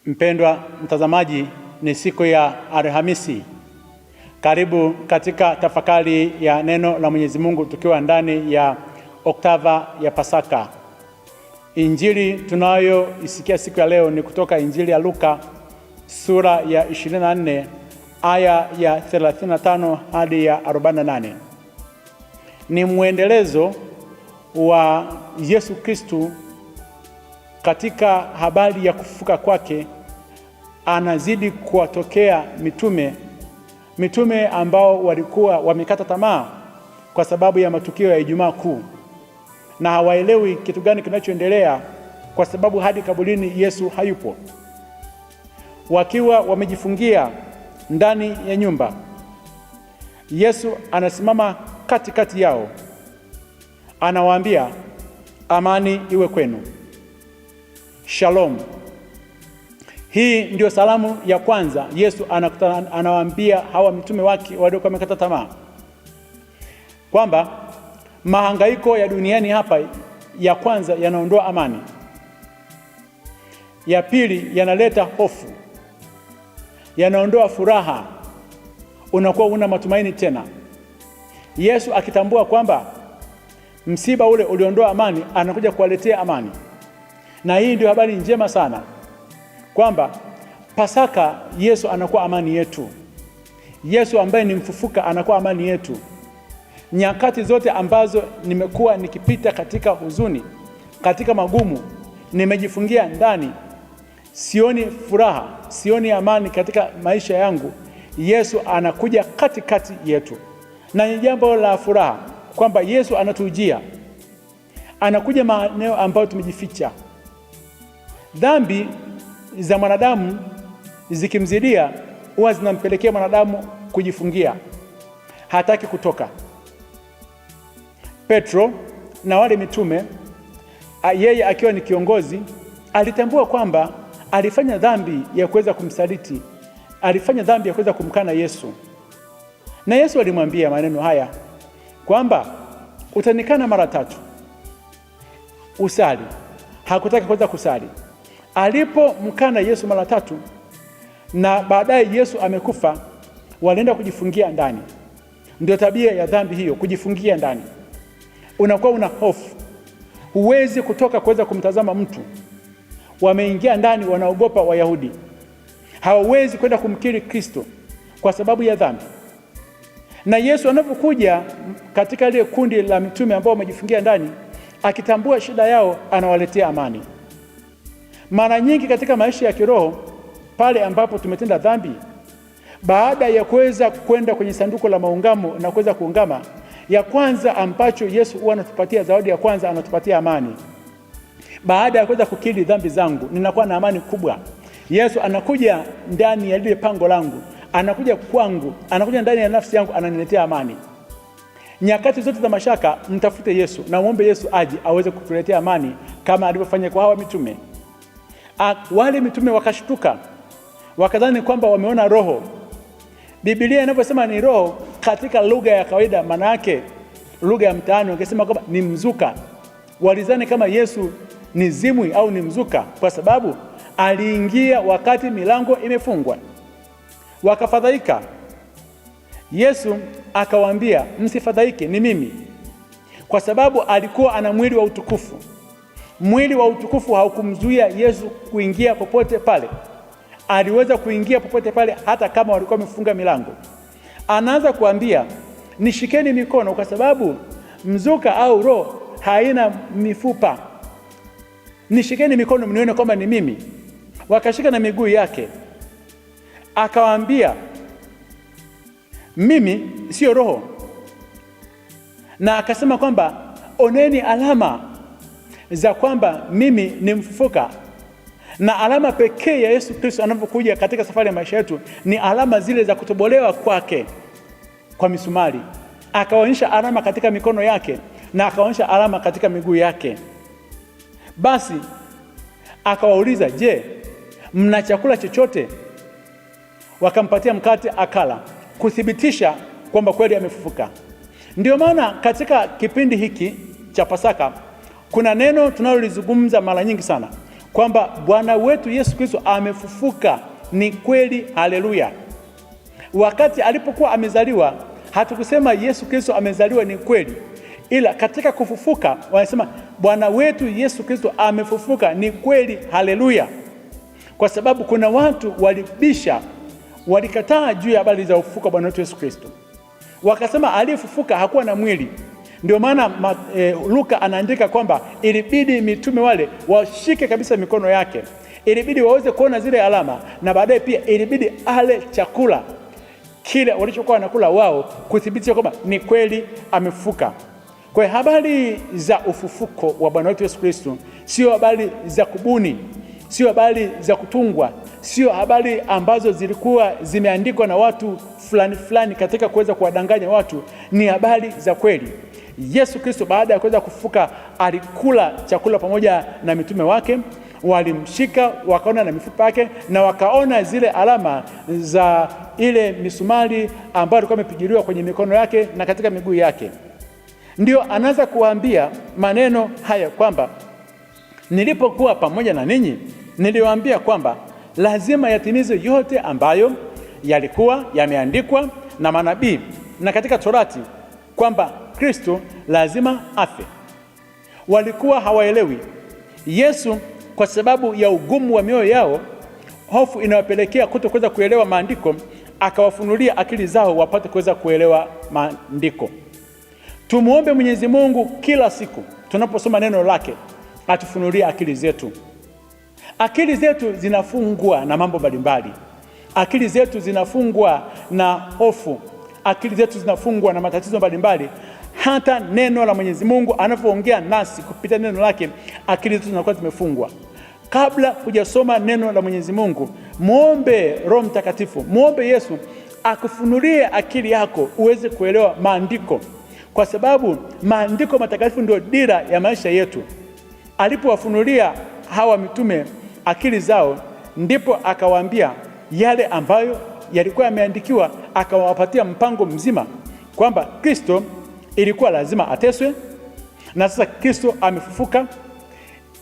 Mpendwa mtazamaji, ni siku ya Alhamisi. Karibu katika tafakari ya neno la Mwenyezi Mungu tukiwa ndani ya oktava ya Pasaka. Injili tunayoisikia siku ya leo ni kutoka Injili ya Luka sura ya 24 aya ya 35 hadi ya 48. Ni mwendelezo wa Yesu Kristu katika habari ya kufufuka kwake. Anazidi kuwatokea mitume ambao walikuwa wamekata tamaa kwa sababu ya matukio ya Ijumaa Kuu, na hawaelewi kitu gani kinachoendelea kwa sababu hadi kaburini Yesu hayupo. Wakiwa wamejifungia ndani ya nyumba, Yesu anasimama katikati yao, anawaambia, amani iwe kwenu, shalom. Hii ndio salamu ya kwanza Yesu anawaambia hawa mitume wake waliokuwa wamekata tamaa, kwamba mahangaiko ya duniani hapa, ya kwanza yanaondoa amani, ya pili yanaleta hofu, yanaondoa furaha, unakuwa una matumaini tena. Yesu akitambua kwamba msiba ule uliondoa amani, anakuja kuwaletea amani. Na hii ndio habari njema sana, kwamba Pasaka Yesu anakuwa amani yetu. Yesu ambaye ni mfufuka anakuwa amani yetu. Nyakati zote ambazo nimekuwa nikipita katika huzuni, katika magumu, nimejifungia ndani, sioni furaha, sioni amani katika maisha yangu, Yesu anakuja katikati yetu. Na ni jambo la furaha kwamba Yesu anatujia, anakuja maeneo ambayo tumejificha. Dhambi za mwanadamu zikimzidia, huwa zinampelekea mwanadamu kujifungia, hataki kutoka. Petro na wale mitume, yeye akiwa ni kiongozi, alitambua kwamba alifanya dhambi ya kuweza kumsaliti, alifanya dhambi ya kuweza kumkana Yesu. Na Yesu alimwambia maneno haya kwamba utanikana mara 3, usali. Hakutaka kuweza kusali. Alipomkana Yesu mara 3 na baadaye Yesu amekufa, walienda kujifungia ndani. Ndio tabia ya dhambi hiyo, kujifungia ndani. Unakuwa una hofu, huwezi kutoka kuweza kumtazama mtu. Wameingia ndani, wanaogopa Wayahudi, hawawezi kwenda kumkiri Kristo kwa sababu ya dhambi. Na Yesu anapokuja katika ile kundi la mitume ambao wamejifungia ndani, akitambua shida yao, anawaletea amani. Mara nyingi katika maisha ya kiroho, pale ambapo tumetenda dhambi, baada ya kuweza kwenda kwenye sanduku la maungamo na kuweza kuungama, ya kwanza ambacho Yesu huwa anatupatia, zawadi ya kwanza anatupatia amani. Baada ya kuweza kukiri dhambi zangu, ninakuwa na amani kubwa. Yesu anakuja ndani ya lile pango langu, anakuja kwangu, anakuja ndani ya nafsi yangu, ananiletea amani. Nyakati zote za mashaka, mtafute Yesu na muombe Yesu aje aweze kutuletea amani kama alivyofanya kwa hawa mitume. Wale mitume wakashtuka, wakadhani kwamba wameona roho. Biblia inaposema ni roho, katika lugha ya kawaida, maana yake lugha ya mtaani, wangesema kwamba ni mzuka. Walizani kama Yesu ni zimwi au ni mzuka, kwa sababu aliingia wakati milango imefungwa. Wakafadhaika. Yesu akawaambia, msifadhaike, ni mimi. Kwa sababu alikuwa ana mwili wa utukufu. Mwili wa utukufu haukumzuia Yesu kuingia popote pale. Aliweza kuingia popote pale hata kama walikuwa wamefunga milango. Anaanza kuambia, nishikeni mikono, kwa sababu mzuka au roho haina mifupa. Nishikeni mikono mnione kwamba ni mimi. Wakashika na miguu yake. Akawaambia, mimi sio roho. Na akasema kwamba oneni alama za kwamba mimi ni mfufuka. Na alama pekee ya Yesu Kristo anapokuja katika safari ya maisha yetu ni alama zile za kutobolewa kwake kwa misumari. Akaonyesha alama katika mikono yake na akaonyesha alama katika miguu yake. Basi akawauliza, je, mna chakula chochote? Wakampatia mkate, akala, kuthibitisha kwamba kweli amefufuka. Ndio maana katika kipindi hiki cha Pasaka kuna neno tunalolizungumza mara nyingi sana, kwamba Bwana wetu Yesu Kristo amefufuka ni kweli. Haleluya! Wakati alipokuwa amezaliwa, hatukusema Yesu Kristo amezaliwa ni kweli, ila katika kufufuka wanasema Bwana wetu Yesu Kristo amefufuka ni kweli. Haleluya! Kwa sababu kuna watu walibisha, walikataa juu ya habari za ufufuko Bwana wetu Yesu Kristo, wakasema aliyefufuka hakuwa na mwili. Ndio maana Luka anaandika kwamba ilibidi mitume wale washike kabisa mikono yake, ilibidi waweze kuona zile alama, na baadaye pia ilibidi ale chakula kile walichokuwa wanakula wao, kuthibitisha kwamba ni kweli amefufuka. Kwa hiyo habari za ufufuko wa Bwana wetu Yesu Kristo sio habari za kubuni, sio habari za kutungwa, sio habari ambazo zilikuwa zimeandikwa na watu fulani fulani katika kuweza kuwadanganya watu. Ni habari za kweli. Yesu Kristo baada ya kuweza kufufuka alikula chakula pamoja na mitume wake, walimshika wakaona na mifupa yake, na wakaona zile alama za ile misumari ambayo alikuwa amepigiliwa kwenye mikono yake na katika miguu yake. Ndio anaanza kuwaambia maneno haya kwamba nilipokuwa pamoja na ninyi niliwaambia kwamba lazima yatimizwe yote ambayo yalikuwa yameandikwa na manabii na katika Torati, kwamba Kristo lazima afe. Walikuwa hawaelewi. Yesu, kwa sababu ya ugumu wa mioyo yao, hofu inawapelekea kutokuweza kuelewa maandiko, akawafunulia akili zao wapate kuweza kuelewa maandiko. Tumuombe Mwenyezi Mungu kila siku tunaposoma neno lake atufunulie akili zetu. Akili zetu zinafungwa na mambo mbalimbali. Akili zetu zinafungwa na hofu. Akili zetu zinafungwa na matatizo mbalimbali. Hata neno la Mwenyezi Mungu anapoongea nasi kupitia neno lake, akili zetu zinakuwa zimefungwa. Kabla hujasoma neno la Mwenyezi Mungu, muombe Roho Mtakatifu, muombe Yesu akufunulie akili yako uweze kuelewa maandiko, kwa sababu maandiko matakatifu ndio dira ya maisha yetu. Alipowafunulia hawa mitume akili zao, ndipo akawaambia yale ambayo yalikuwa yameandikiwa, akawapatia mpango mzima kwamba Kristo ilikuwa lazima ateswe, na sasa Kristo amefufuka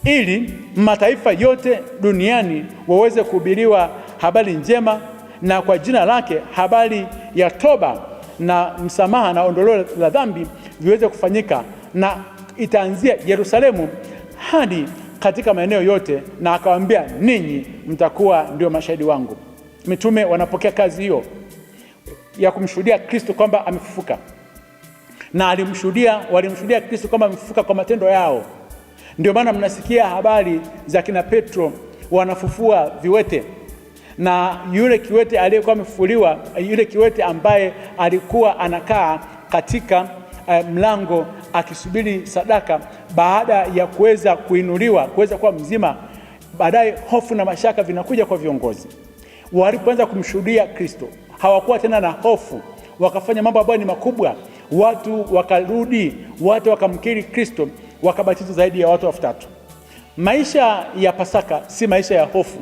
ili mataifa yote duniani waweze kuhubiriwa habari njema, na kwa jina lake habari ya toba na msamaha na ondoleo la dhambi viweze kufanyika, na itaanzia Yerusalemu hadi katika maeneo yote. Na akawaambia, ninyi mtakuwa ndio mashahidi wangu. Mitume wanapokea kazi hiyo ya kumshuhudia Kristo kwamba amefufuka, na walimshuhudia Kristo kwamba amefufuka kwa matendo yao. Ndio maana mnasikia habari za kina Petro wanafufua viwete, na yule kiwete aliyekuwa amefufuliwa, yule kiwete ambaye alikuwa anakaa katika mlango akisubiri sadaka, baada ya kuweza kuinuliwa, kuweza kuwa mzima, baadaye hofu na mashaka vinakuja kwa viongozi. Walipoanza kumshuhudia Kristo, hawakuwa tena na hofu, wakafanya mambo ambayo ni makubwa. Watu wakarudi, watu wakamkiri Kristo, wakabatizwa zaidi ya watu 3,000. Maisha ya Pasaka si maisha ya hofu,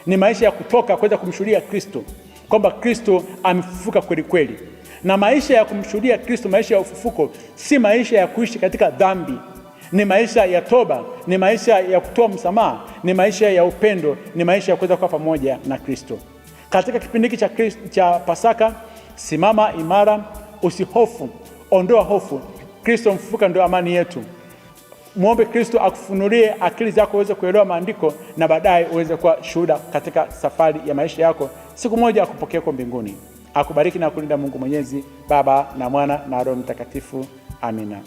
ni maisha ya kutoka kuweza kumshuhudia Kristo kwamba Kristo amefufuka kweli kweli. Na maisha ya kumshuhudia Kristo, maisha ya ufufuko, si maisha ya kuishi katika dhambi, ni maisha ya toba, ni maisha ya kutoa msamaha, ni maisha ya upendo, ni maisha ya kuweza kuwa pamoja na Kristo. Katika kipindi hiki cha Pasaka, simama imara, usihofu, ondoa hofu. Kristo mfufuka ndio amani yetu. Muombe Kristo akufunulie akili zako uweze kuelewa maandiko, na baadaye uweze kuwa shuhuda katika safari ya maisha yako. Siku moja akupokea kwa mbinguni. Akubariki na kulinda Mungu Mwenyezi, Baba na Mwana na Roho Mtakatifu. Amina.